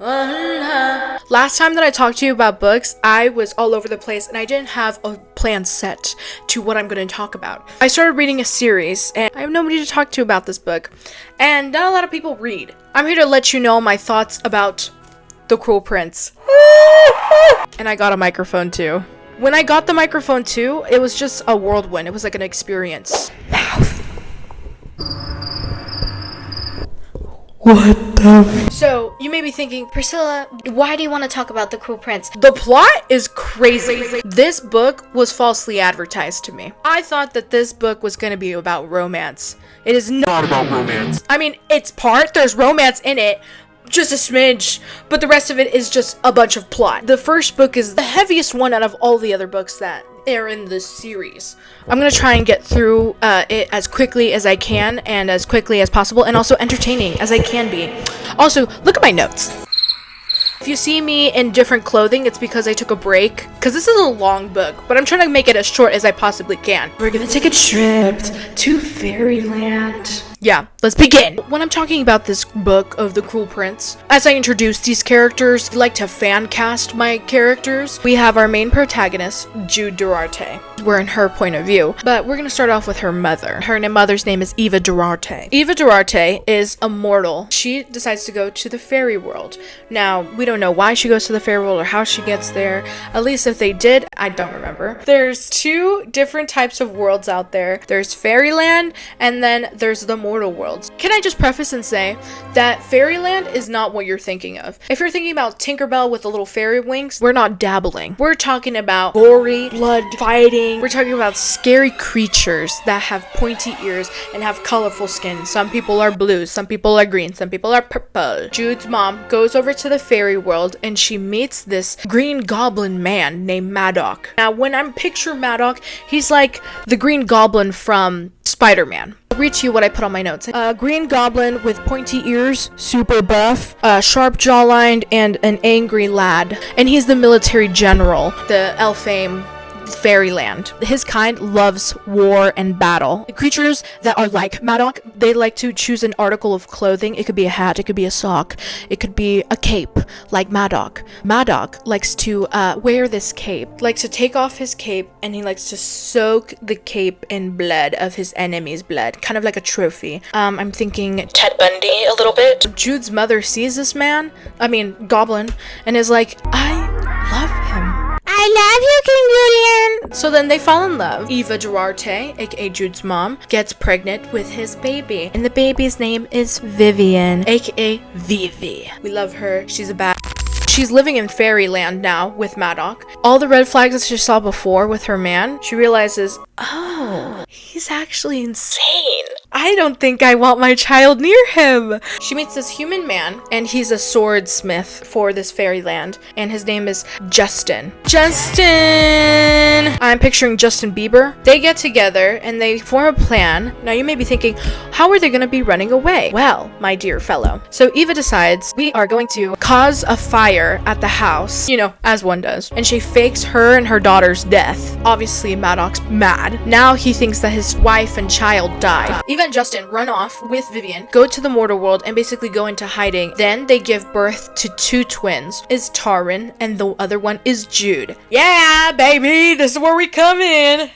Last time that I talked to you about books, I was all over the place and I didn't have a plan set to what I'm going to talk about. I started reading a series and I have nobody to talk to about this book, and not a lot of people read. I'm here to let you know my thoughts about The Cruel Prince. And I got a microphone too. When I got the microphone too, it was just a whirlwind. It was like an experience. What the So, you may be thinking, Priscilla, why do you want to talk about The Cruel Prince? the plot is crazy. This book was falsely advertised to me. I thought that this book was going to be about romance. It is not about romance? I mean, there's romance in it, just a smidge, but the rest of it is just a bunch of plot. The first book is the heaviest one out of all the other books that are in this series. I'm gonna try and get through it as quickly as I can and as quickly as possible, and also entertaining as I can be. Also, look at my notes. If you see me in different clothing, it's because I took a break, because this is a long book, but I'm trying to make it as short as I possibly can. We're gonna take a trip to Fairyland. Yeah, let's begin. When I'm talking about this book of The Cruel Prince, as I introduce these characters, I like to fan cast my characters. We have our main protagonist, Jude Durarte. We're in her point of view, but we're gonna start off with her mother. Her mother's name is Eva Durarte. Eva Durarte is a mortal. She decides to go to the fairy world. Now, we don't know why she goes to the fairy world or how she gets there. At least if they did, I don't remember. There's two different types of worlds out there. There's Fairyland, and then there's the mortal worlds. Can I just preface and say that Fairyland is not what you're thinking of. If you're thinking about Tinkerbell with the little fairy wings, we're not dabbling. We're talking about gory, blood fighting. We're talking about scary creatures that have pointy ears and have colorful skin. Some people are blue, some people are green, some people are purple. Jude's mom goes over to the fairy world and she meets this green goblin man named Madoc. Now, when I picture Madoc, he's like the green goblin from Spider-Man. I'll read to you what I put on my notes. A green goblin with pointy ears, super buff, sharp jawline, and an angry lad. And he's the military general, the Elfame Fairyland. His kind loves war and battle. The creatures that are like Madoc, they like to choose an article of clothing. It could be a hat, it could be a sock, it could be a cape, like Madoc. Madoc likes to wear this cape, likes to take off his cape, and he likes to soak the cape in blood of his enemy's blood, kind of like a trophy. I'm thinking Ted Bundy a little bit. Jude's mother sees this goblin, and is like, I love him. I love you, King Julian! So then they fall in love. Eva Durarte, aka Jude's mom, gets pregnant with his baby. And the baby's name is Vivian, aka Vivi. We love her. She's a bad. She's living in Fairyland now with Madoc. All the red flags that she saw before with her man, she realizes, oh, he's actually insane. I don't think I want my child near him. She meets this human man, and he's a swordsmith for this fairyland, and his name is Justin. Justin! I'm picturing Justin Bieber. They get together, and they form a plan. Now, you may be thinking, how are they going to be running away? Well, my dear fellow. So Eva decides, we are going to cause a fire at the house, as one does. And she fakes her and her daughter's death. Obviously, Madoc's mad. Now he thinks that his wife and child died. Eva and Justin run off with Vivian, go to the mortal world, and basically go into hiding. Then they give birth to two twins. Is Taran, and the other one is Jude. Yeah, baby, this is where we come in.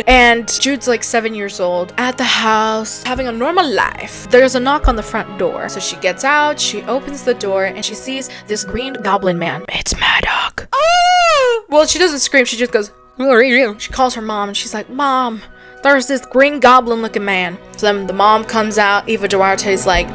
And Jude's like 7 years old, at the house, having a normal life. There's a knock on the front door. So she gets out, she opens the door, and she sees this green goblin man. It's Madoc. Oh! Well, she doesn't scream, she just goes, she calls her mom, and she's like, Mom, there's this green goblin looking man. So then the mom comes out. Eva Duarte's like,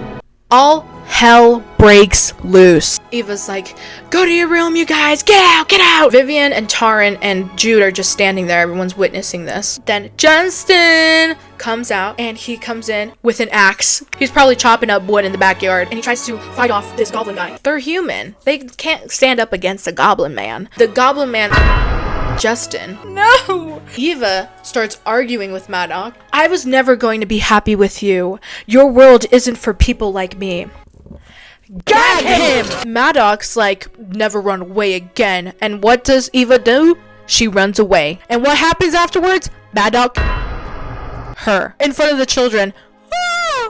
all hell breaks loose. Eva's like, go to your room, you guys, get out, get out. Vivian and Taran and Jude are just standing there. Everyone's witnessing this. Then Justin comes out, and he comes in with an axe. He's probably chopping up wood in the backyard, and he tries to fight off this goblin guy. They're human. They can't stand up against a goblin man. The goblin man, Justin. No! Eva starts arguing with Madoc. I was never going to be happy with you. Your world isn't for people like me. Got him! Madoc's like, never run away again. And what does Eva do? She runs away. And what happens afterwards? Madoc, her, in front of the children.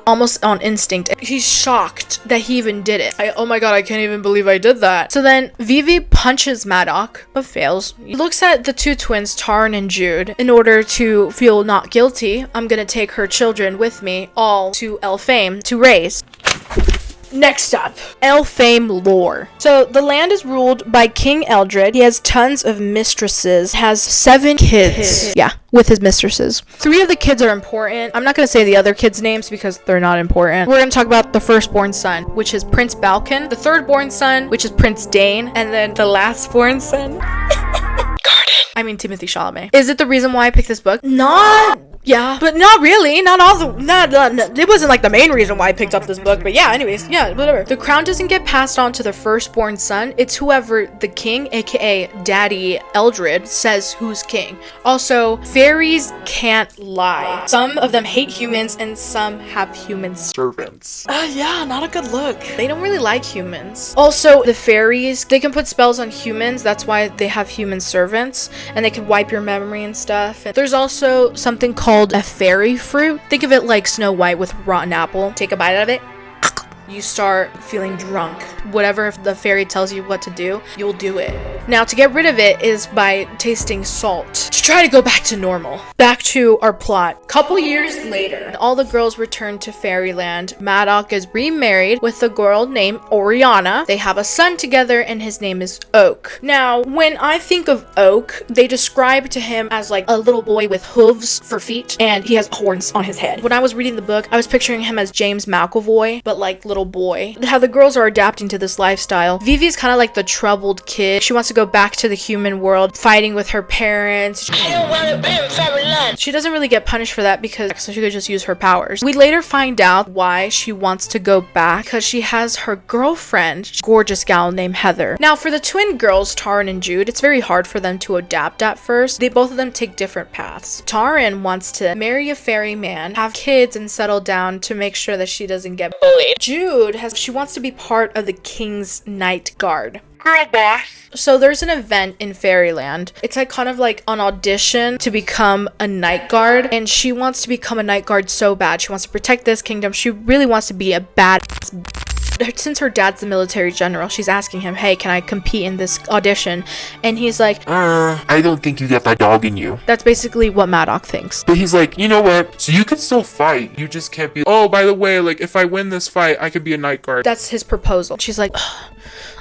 almost on instinct. He's shocked that he even did it. Oh my god, I can't even believe I did that. So then Vivi punches Maddox, but fails. He looks at the two twins, Taryn and Jude. In order to feel not guilty, I'm gonna take her children with me, all to Elfame, to raise. Next up, Elfame lore. So the land is ruled by King Eldred. He has tons of mistresses, has 7 kids. Yeah, with his mistresses. 3 of the kids are important. I'm not going to say the other kids' names because they're not important. We're going to talk about the firstborn son, which is Prince Balkan, the thirdborn son, which is Prince Dane, and then the lastborn son. Timothy Chalamet. Is it the reason why I picked this book? Not... Yeah, but not really. Not all the... Not, it wasn't like the main reason why I picked up this book, but yeah, anyways, yeah, whatever. The crown doesn't get passed on to the firstborn son. It's whoever the king, aka Daddy Eldred, says who's king. Also, fairies can't lie. Some of them hate humans and some have human servants. Yeah, not a good look. They don't really like humans. Also, the fairies, they can put spells on humans. That's why they have human servants, and they can wipe your memory and stuff. And there's also something called a fairy fruit. Think of it like Snow White with rotten apple. Take a bite out of it. You start feeling drunk. Whatever the fairy tells you what to do, you'll do it. Now, to get rid of it is by tasting salt to try to go back to normal. Back to our plot. Couple years later, all the girls return to Fairyland. Maddox is remarried with a girl named Oriana. They have a son together and his name is Oak. Now, when I think of Oak, they describe to him as like a little boy with hooves for feet and he has horns on his head. When I was reading the book, I was picturing him as James McAvoy, but like little boy. How the girls are adapting to this lifestyle. Vivi's kind of like the troubled kid. She wants to go back to the human world, fighting with her parents. I don't want to be in Fairyland. She doesn't really get punished for that because she could just use her powers. We later find out why she wants to go back, because she has her girlfriend, gorgeous gal named Heather. Now, for the twin girls, Taryn and Jude, it's very hard for them to adapt at first. Both of them take different paths. Taryn wants to marry a fairy man, have kids, and settle down to make sure that she doesn't get bullied. Jude she wants to be part of the king's night guard. Girl boss. So there's an event in Fairyland. It's like kind of like an audition to become a night guard, and she wants to become a night guard so bad. She wants to protect this kingdom. She really wants to be a bad. Since her dad's the military general, she's asking him, hey, can I compete in this audition? And he's like, I don't think you got that dog in you. That's basically what Maddox thinks. But he's like, you know what? So you could still fight. You just can't be, oh, by the way, like, if I win this fight, I could be a night guard. That's his proposal. She's like,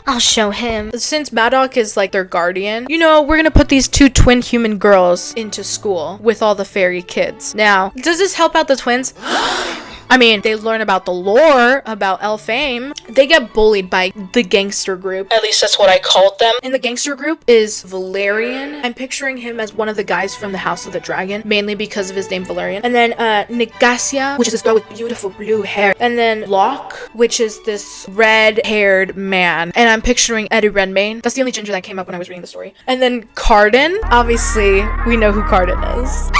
I'll show him. Since Maddox is like their guardian, we're gonna put these 2 twin human girls into school with all the fairy kids. Now, does this help out the twins? They learn about the lore about Elfame. They get bullied by the gangster group. At least that's what I called them. And the gangster group is Valerian. I'm picturing him as one of the guys from the House of the Dragon, mainly because of his name Valerian. And then Nigasia, which is this girl with beautiful blue hair. And then Locke, which is this red-haired man. And I'm picturing Eddie Redmayne. That's the only ginger that came up when I was reading the story. And then Carden. Obviously, we know who Carden is.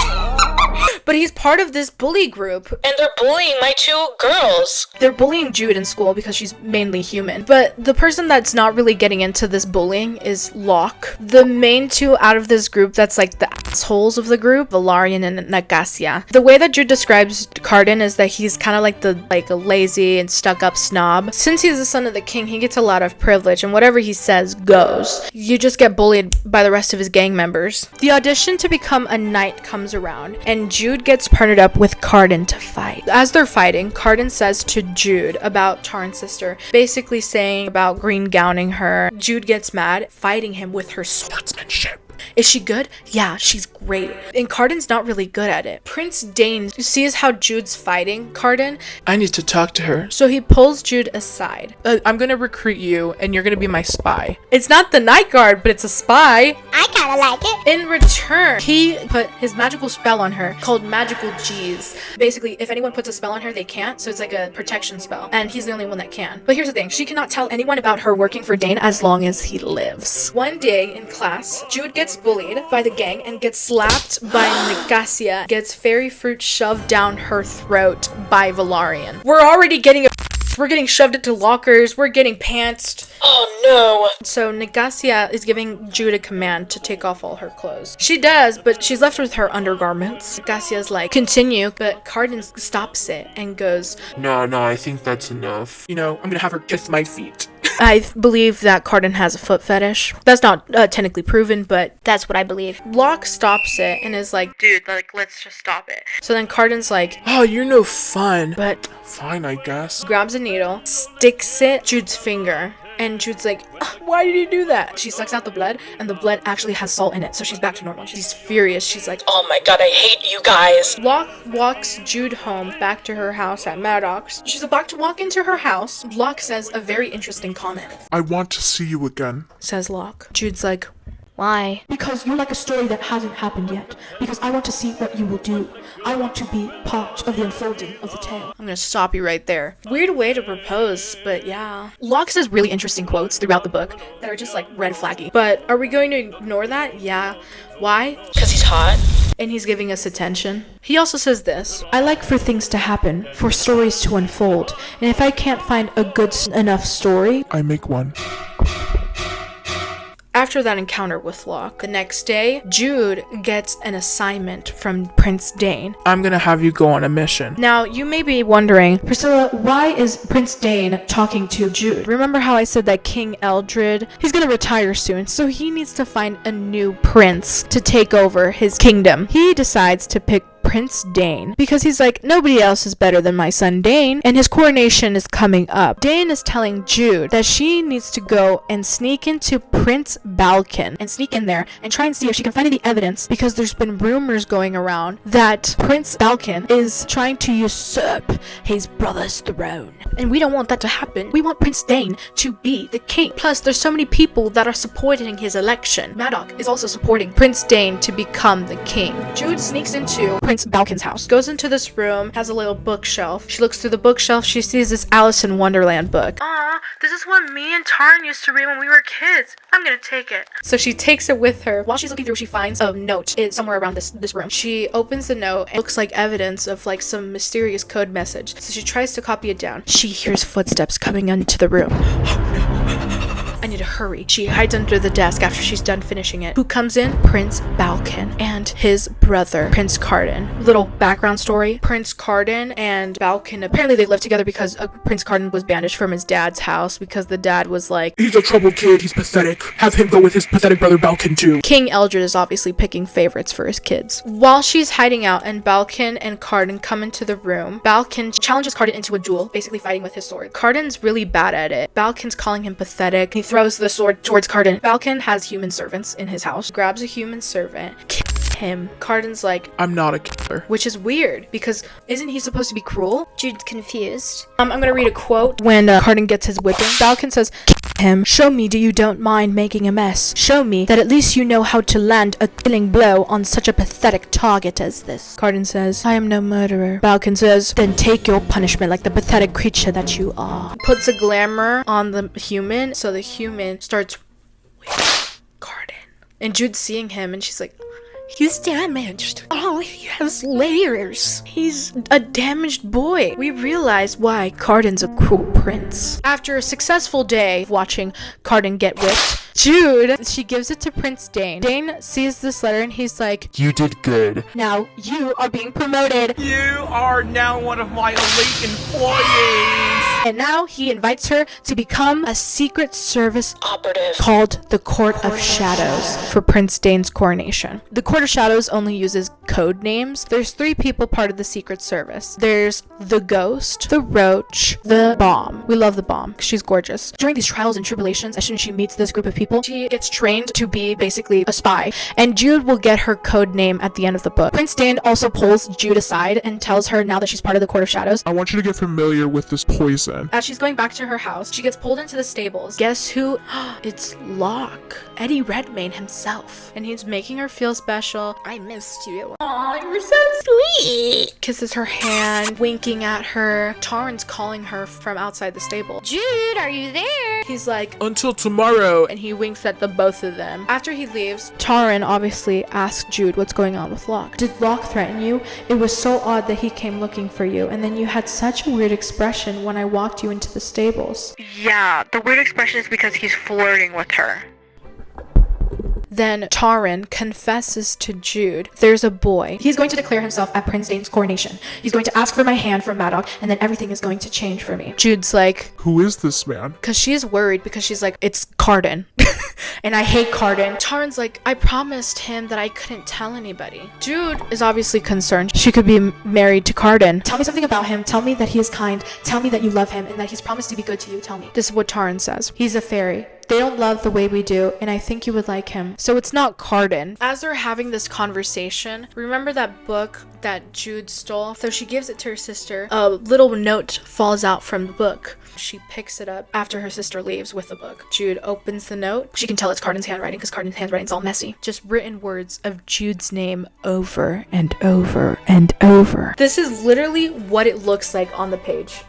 But he's part of this bully group. And they're bullying my 2 girls. They're bullying Jude in school because she's mainly human. But the person that's not really getting into this bullying is Locke. The main 2 out of this group that's like the assholes of the group, Valerian and Nagasia. The way that Jude describes Carden is that he's kind of like a lazy and stuck-up snob. Since he's the son of the king, he gets a lot of privilege, and whatever he says goes. You just get bullied by the rest of his gang members. The audition to become a knight comes around, and Jude gets partnered up with Carden to fight. As they're fighting, Carden says to Jude about Taryn's sister, basically saying about green gowning her. Jude gets mad, fighting him with her swordsmanship. Is she good? Yeah, she's great. And Carden's not really good at it. Prince Dane sees how Jude's fighting Carden. I need to talk to her. So he pulls Jude aside. I'm gonna recruit you, and you're gonna be my spy. It's not the night guard, but it's a spy. I kinda like it. In return, he put his magical spell on her called Magical G's. Basically, if anyone puts a spell on her, they can't. So it's like a protection spell. And he's the only one that can. But here's the thing. She cannot tell anyone about her working for Dane as long as he lives. One day in class, Jude gets bullied by the gang and gets slapped by Nigasia, gets fairy fruit shoved down her throat by Valerian. We're already getting a books. We're getting shoved into lockers. We're getting pantsed. Oh no. So Negacia is giving Jude a command to take off all her clothes. She does, but she's left with her undergarments. Negacia's like, continue, but Cardan stops it and goes, No, I think that's enough. You know, I'm gonna have her kiss my feet. I believe that Cardan has a foot fetish. That's not technically proven, but That's what I believe. Locke stops it and is like, dude, like, let's just stop it. So then Cardan's like, Oh, you're no fun. but Fine, I guess. grabs a needle, sticks it Jude's finger, and Jude's like, why did you do that? She sucks out the blood, and the blood actually has salt in it, so she's back to normal. She's furious. She's like, Oh my god, I hate you guys. Locke walks Jude home back to her house at Maddox. She's about to walk into her house. Locke says a very interesting comment. I want to see you again. Says Locke. Jude's like, Why? Because you're like a story that hasn't happened yet. Because I want to see what you will do. I want to be part of the unfolding of the tale. I'm gonna stop you right there. Weird way to propose, but yeah. Locke says really interesting quotes throughout the book that are just like red flaggy. But are we going to ignore that? Yeah. Why? Because he's hot. And he's giving us attention. He also says this. I like for things to happen, for stories to unfold. And if I can't find a good enough story, I make one. After that encounter with Locke, the next day, Jude gets an assignment from Prince Dane. I'm gonna have you go on a mission. Now, you may be wondering, Priscilla, why is Prince Dane talking to Jude? remember how I said that King Eldred, he's gonna retire soon, so he needs to find a new prince to take over his kingdom. He decides to pick Prince Dane because he's like, nobody else is better than my son Dane, and his coronation is coming up. Dane is telling Jude that she needs to go and sneak into Prince Balkan and sneak in there and try and see if she can find any evidence, because there's been rumors going around that Prince Balkan is trying to usurp his brother's throne, and we don't want that to happen. We want Prince Dane to be the king. Plus, there's so many people that are supporting his election. Maddox is also supporting Prince Dane to become the king. Jude sneaks into Prince Balkan's house, goes into this room, has a little bookshelf. She looks through the bookshelf, she sees this Alice in Wonderland book. Aw, this is what me and Tarn used to read when we were kids. I'm gonna take it. So she takes it with her. While she's looking through, she finds a note somewhere around this room. She opens the note and looks like evidence of like some mysterious code message. So she tries to copy it down. She hears footsteps coming into the room. I need to hurry. She hides under the desk after she's done finishing it. Who comes in? Prince Balkan and his brother, Prince Cardan. Little background story. Prince Cardan and Balkan, apparently they lived together because Prince Cardan was banished from his dad's house because the dad was like, He's a troubled kid, he's pathetic. Have him go with his pathetic brother Balkan too. King Eldred is obviously picking favorites for his kids. While she's hiding out and Balkan and Cardan come into the room, Balkan challenges Cardan into a duel, basically fighting with his sword. Cardan's really bad at it. Balkan's calling him pathetic. He throws the sword towards Cardan. Balkan has human servants in his house, grabs a human servant, kills him. Cardan's like, I'm not a killer. which is weird because isn't he supposed to be cruel? Jude's confused. I'm gonna read a quote when Cardan gets his whipping. Balkan says, him. Show me that you don't mind making a mess. Show me that at least you know how to land a killing blow on such a pathetic target as this. Cardan says, I am no murderer. Balkan says, then take your punishment like the pathetic creature that you are. Puts a glamour on the human, so the human starts with Cardan. And Jude's seeing him and she's like, he's damaged. Oh, he has layers. He's a damaged boy. We realize why Cardan's a cruel prince. After a successful day of watching Cardan get whipped, Jude, she gives it to Prince Dane. Dane sees this letter and he's like, You did good. now you are being promoted. You are now one of my elite employees. And now he invites her to become a Secret Service Operative. called the Court of Shadows for Prince Dane's coronation. The Court of Shadows only uses code names. There's 3 people part of the Secret Service. There's the Ghost, the Roach, the Bomb. We love the Bomb. She's gorgeous. During these trials and tribulations, as soon as she meets this group of people, she gets trained to be basically a spy. And Jude will get her code name at the end of the book. Prince Dane also pulls Jude aside and tells her now that she's part of the Court of Shadows. I want you to get familiar with this poison. As she's going back to her house, she gets pulled into the stables. Guess who? It's Locke. Eddie Redmayne himself. And he's making her feel special. I missed you. Aw, you're so sweet. Kisses her hand, winking at her. Tarn's calling her from outside the stable. Jude, are you there? He's like, Until tomorrow. and he winks at the both of them. After he leaves, Taran obviously asks Jude what's going on with Locke. Did Locke threaten you? It was so odd that he came looking for you, and then you had such a weird expression when I walked you into the stables. Yeah, the weird expression is because he's flirting with her. Then Taran confesses to Jude there's a boy. He's going to declare himself at Prince Dane's coronation. He's going to ask for my hand from Maddox, and then everything is going to change for me. Jude's like, Who is this man? because she's worried because she's like, it's Carden. And I hate Carden. Taran's like, I promised him that I couldn't tell anybody. Jude is obviously concerned. She could be married to Carden. Tell me something about him. Tell me that he is kind. Tell me that you love him and that he's promised to be good to you. Tell me. This is what Taran says. He's a fairy. They don't love the way we do, and I think you would like him. So it's not Carden. As they're having this conversation, remember that book that Jude stole? So she gives it to her sister. A little note falls out from the book. She picks it up after her sister leaves with the book. Jude opens the note. She can tell it's Carden's handwriting because Carden's handwriting's all messy. Just written words of Jude's name over and over and over. This is literally what it looks like on the page.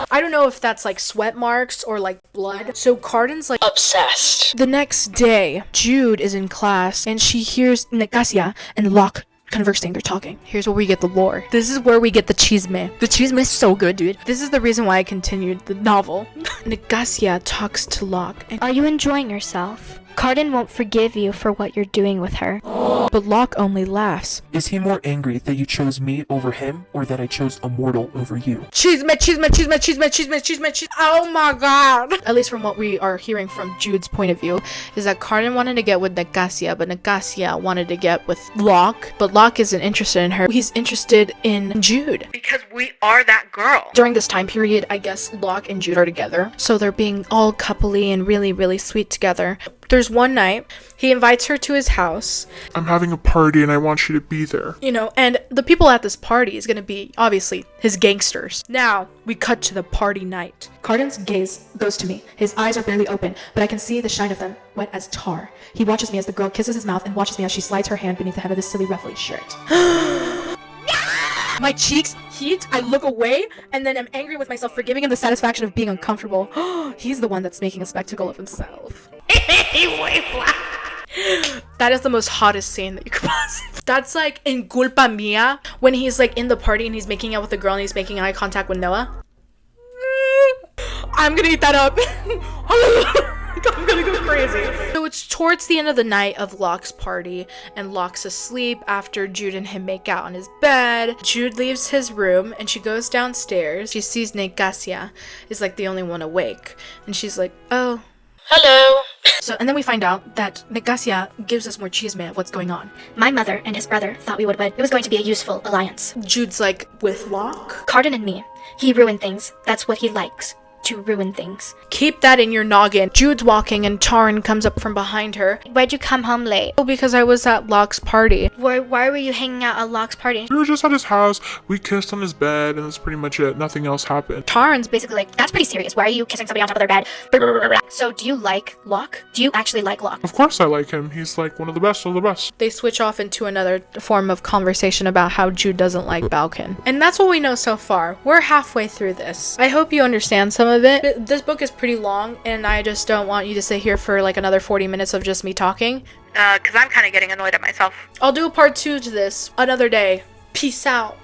I don't know if that's like sweat marks or like blood. So Carden's like obsessed. The next day, Jude is in class and she hears Nicasia and Locke conversing. They're talking. Here's where we get the lore. This is where we get the chisme. The chisme is so good, dude. This is the reason why I continued the novel. Nicasia talks to Locke, Are you enjoying yourself? Carden won't forgive you for what you're doing with her. but Locke only laughs. Is he more angry that you chose me over him, or that I chose a mortal over you? Chisme, chisme, chisme, chisme, chisme, chisme, chisme. Oh my god. At least from what we are hearing from Jude's point of view, is that Carden wanted to get with Nicasia, but Nicasia wanted to get with Locke. But Locke isn't interested in her. He's interested in Jude. Because we are that girl. During this time period, I guess Locke and Jude are together. So they're being all coupley and really, really sweet together. There's one night, he invites her to his house. I'm having a party and I want you to be there. You know, and the people at this party is going to be, obviously, his gangsters. Now, we cut to the party night. Carden's gaze goes to me. His eyes are barely open, but I can see the shine of them, wet as tar. He watches me as the girl kisses his mouth and watches me as she slides her hand beneath the hem of his silly ruffly shirt. My cheeks heat, I look away, and then I'm angry with myself for giving him the satisfaction of being uncomfortable. He's the one that's making a spectacle of himself. That is the most hottest scene that you could possibly. That's like in Culpa Mia, when he's like in the party and he's making out with the girl and he's making eye contact with Noah. I'm gonna eat that up. I'm gonna go crazy. So it's towards the end of the night of Locke's party, and Locke's asleep after Jude and him make out on his bed. Jude leaves his room and she goes downstairs. She sees Nicasia is like the only one awake, and she's like, oh, hello. So, and then we find out that Nicasia gives us more chisme of what's going on. My mother and his brother thought we would wed. It was going to be a useful alliance. Jude's like, with Locke? Carden and me. He ruined things. That's what he likes. To ruin things. Keep that in your noggin. Jude's walking and Taran comes up from behind her. Why'd you come home late? Oh, because I was at Locke's party. Why were you hanging out at Locke's party? We were just at his house, we kissed on his bed, and that's pretty much it. Nothing else happened. Taran's Basically like, that's pretty serious. Why are you kissing somebody on top of their bed? So do you like Locke? Do you actually like Locke? Of course I like him. He's like one of the best of the best. They switch off into another form of conversation about how Jude doesn't like Balkan. And that's what we know so far. We're halfway through this. I hope you understand some of it. This book is pretty long, and I just don't want you to sit here for like another 40 minutes of just me talking. Because I'm kind of getting annoyed at myself. I'll do a part 2 to this another day. Peace out.